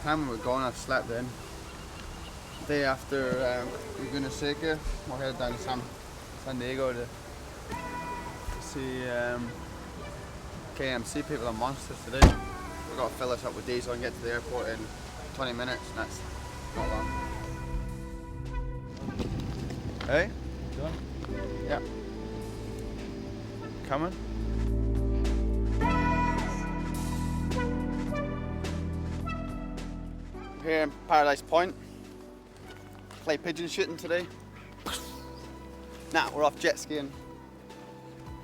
time we were going, I've slept in. Day after Laguna Seca, we're headed down to San Diego to see KMC people on Monsters today. We've got to fill us up with diesel and get to the airport in 20 minutes, and that's not long. Hey? Done? Yeah. Coming? Here in Paradise Point. Play pigeon shooting today. Nah, we're off jet skiing.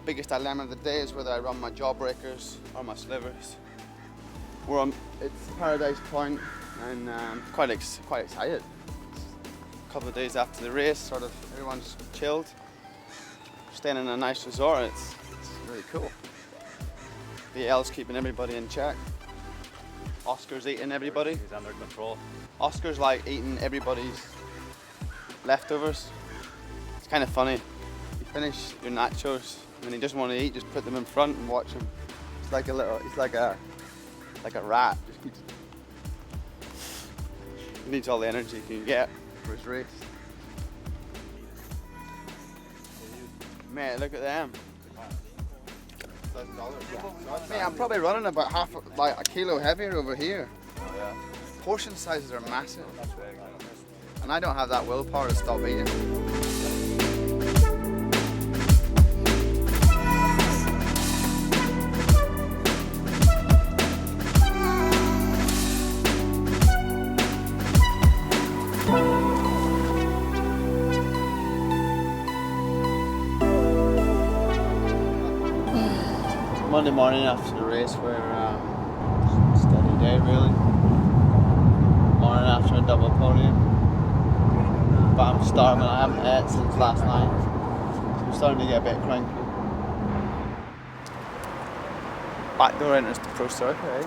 Biggest dilemma of the day is whether I run my jawbreakers or my slivers. It's Paradise Point, and quite excited. A couple of days after the race, sort of everyone's chilled, staying in a nice resort. It's really cool. BL's keeping everybody in check. Oscar's eating everybody. He's under control. Oscar's like eating everybody's leftovers. It's kind of funny. You finish your nachos and he doesn't want to eat, just put them in front and watch him. It's like he's like a rat. Just keeps. He needs all the energy he can get for his race. Mate, look at them. Mate, I'm probably running about a kilo heavier over here. Oh, yeah. Portion sizes are massive. And I don't have that willpower to stop eating. Monday morning after the race, we're steady day really. Morning after a double podium. But I'm starving, I haven't ate since last night. So I'm starting to get a bit cranky. Back door enters the pro circuit, eh?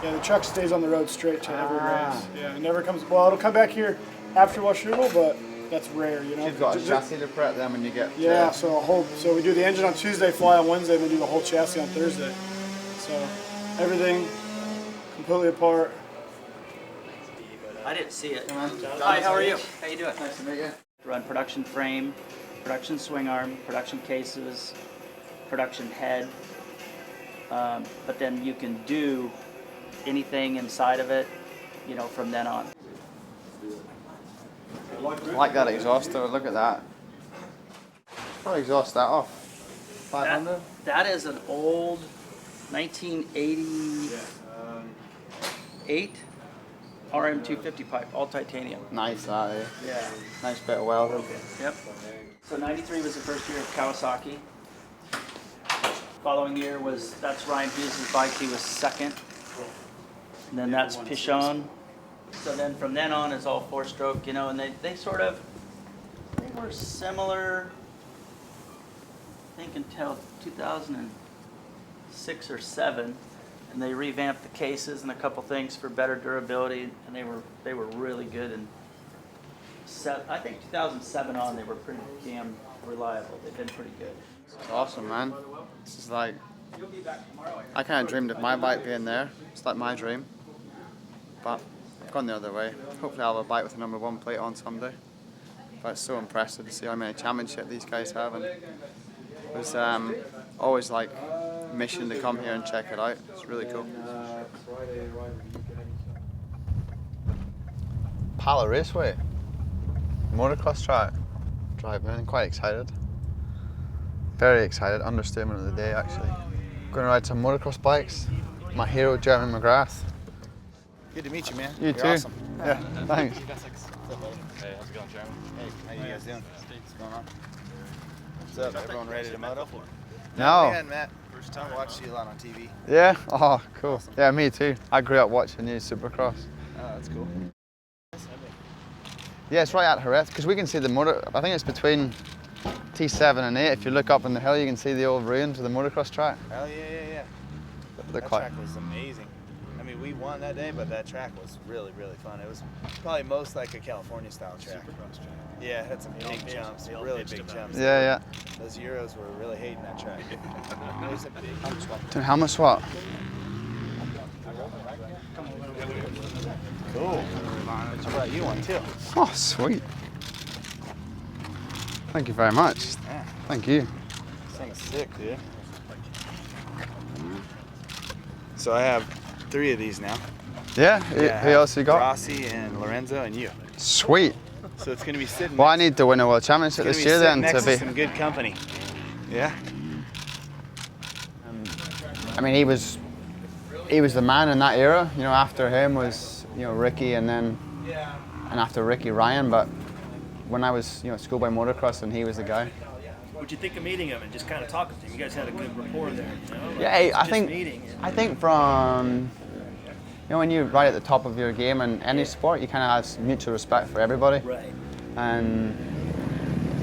Yeah, the truck stays on the road straight to every race. Yeah, it never comes, well, it'll come back here after Washougal, but that's rare, you know. You've got a chassis to prep them when you get yeah, so we do the engine on Tuesday, fly on Wednesday, and then do the whole chassis on Thursday. So everything completely apart. I didn't see it. Hi, how are you? How you doing? Nice to meet you. Run production frame, production swing arm, production cases, production head. But then you can do anything inside of it, you know, from then on. I like that exhauster, look at that. Probably exhaust that off. 500? That is an old 1988 RM250 pipe, all titanium. Nice that, eh? Yeah. Nice bit of welding. Yep. So 93 was the first year of Kawasaki. Following year that's Ryan Hughes' bike, he was second. And then that's Pichon. So then from then on it's all four-stroke, you know, and they were similar, I think until 2006 or 7, and they revamped the cases and a couple things for better durability, and they were really good. And I think 2007 on they were pretty damn reliable. They've been pretty good. It's awesome, man. This is like, I kind of dreamed of my bike being there. It's like my dream, but I've gone the other way. Hopefully I'll have a bike with a number 1 plate on someday. But it's so impressive to see how many championships these guys have, and it was always like a mission to come here and check it out. It's really cool. Pala Raceway, motocross track. Driving in, quite excited. Very excited, understatement of the day actually. Going to ride some motocross bikes. My hero, Jeremy Mcgrath. Good to meet you, man. You You're too. Awesome. Yeah, thanks. Hey, how's it going, Jeremy? Hey, how you guys doing? What's going on? What's up? Everyone ready to moto? No. Man, Matt. First time I watched you a lot on TV. Yeah? Oh, cool. Awesome. Yeah, me too. I grew up watching you Supercross. Oh, that's cool. Yeah, it's right at Jerez, because we can see the motor. I think it's between T7 and 8. If you look up on the hill, you can see the old ruins of the motocross track. Oh, yeah. They're That quite. track was amazing. I mean, we won that day, but that track was really, really fun. It was probably most like a California style track. Supercross track. Yeah, it had some big jumps, really big jumps. Yeah. Those Euros were really hating that track. It was a big Dude, how much what? Cool. I brought you one too. Oh, sweet. Thank you very much. Yeah. Thank you. This thing's sick, dude. So I have 3 of these now. Yeah? Yeah, Who else you got? Rossi and Lorenzo and you. Sweet. So it's gonna be sitting. Well, I need to win a world championship it's this gonna year be then sitting next to to be. some good company. Yeah. I mean, he was the man in that era. You know, after him was Ricky, and after Ricky, Ryan. But when I was schoolboy motocross, and he was the guy. What'd you think of meeting him and just kind of talking to him? You guys had a good rapport there. Yeah, I think from when you're right at the top of your game in any sport, you kind of have mutual respect for everybody. Right. And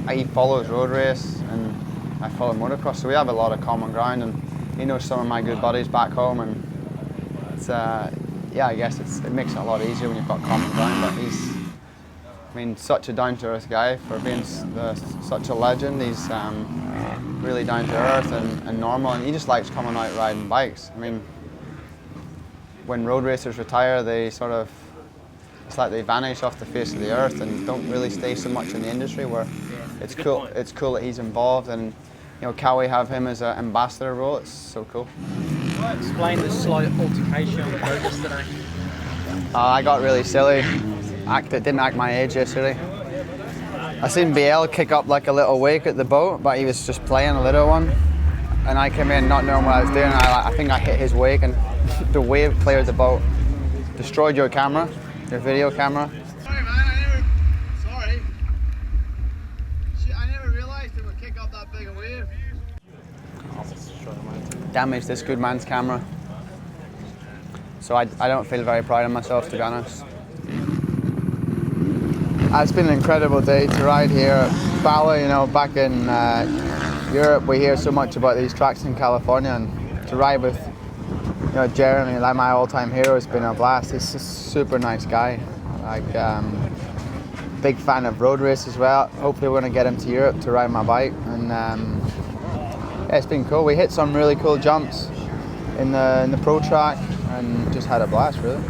he follows road race, and I follow motocross, so we have a lot of common ground. And he knows some of my good buddies back home, and it's I guess it makes it a lot easier when you've got common ground. But he's, such a down-to-earth guy for being such a legend. He's really down-to-earth and normal, and he just likes coming out riding bikes. When road racers retire, it's like they vanish off the face of the earth and don't really stay so much in the industry. Where it's cool. point. It's cool that he's involved, and Cowie have him as an ambassador role. It's so cool. Explain the slight altercation on the boat yesterday. I got really silly. Didn't act my age yesterday. I seen BL kick up like a little wake at the boat, but he was just playing a little one, and I came in not knowing what I was doing. I think I hit his wake, and the wave cleared the boat, destroyed your camera, your video camera. Sorry, man. Sorry. Shit, I never realised it would kick up that big a wave. Damaged this good man's camera. So I don't feel very proud of myself, to be honest. It's been an incredible day to ride here at Bala. Back in Europe, we hear so much about these tracks in California, and to ride with Jeremy, like my all-time hero, has been a blast. He's a super nice guy. Big fan of road race as well. Hopefully we're going to get him to Europe to ride my bike, and it's been cool. We hit some really cool jumps in the pro track and just had a blast, really.